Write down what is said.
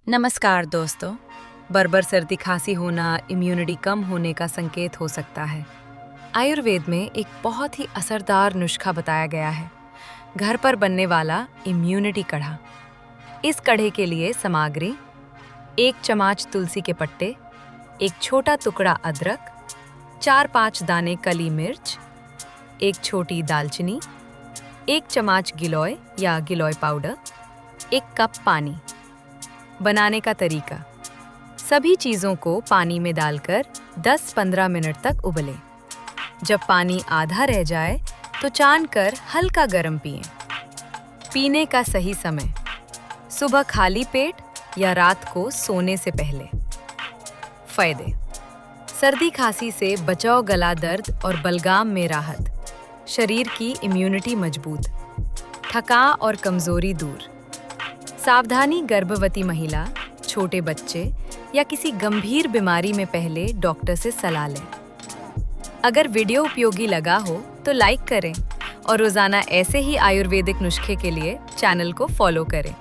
नमस्कार दोस्तों। बरबर सर्दी खांसी होना इम्यूनिटी कम होने का संकेत हो सकता है। आयुर्वेद में एक बहुत ही असरदार नुस्खा बताया गया है, घर पर बनने वाला इम्यूनिटी कढ़ा। इस कढ़े के लिए सामग्री: 1 चम्मच तुलसी के पत्ते, एक छोटा टुकड़ा अदरक, 4-5 दाने काली मिर्च, एक छोटी दालचीनी, 1 चम्मच गिलोय या गिलोय पाउडर, 1 कप पानी। बनाने का तरीका: सभी चीज़ों को पानी में डालकर 10-15 मिनट तक उबलें। जब पानी आधा रह जाए तो छानकर हल्का गर्म पिएं। पीने का सही समय: सुबह खाली पेट या रात को सोने से पहले। फायदे: सर्दी खांसी से बचाव, गला दर्द और बलगम में राहत, शरीर की इम्यूनिटी मजबूत, थकान और कमजोरी दूर। सावधानी: गर्भवती महिला, छोटे बच्चे या किसी गंभीर बीमारी में पहले डॉक्टर से सलाह लें। अगर वीडियो उपयोगी लगा हो तो लाइक करें और रोजाना ऐसे ही आयुर्वेदिक नुस्खे के लिए चैनल को फॉलो करें।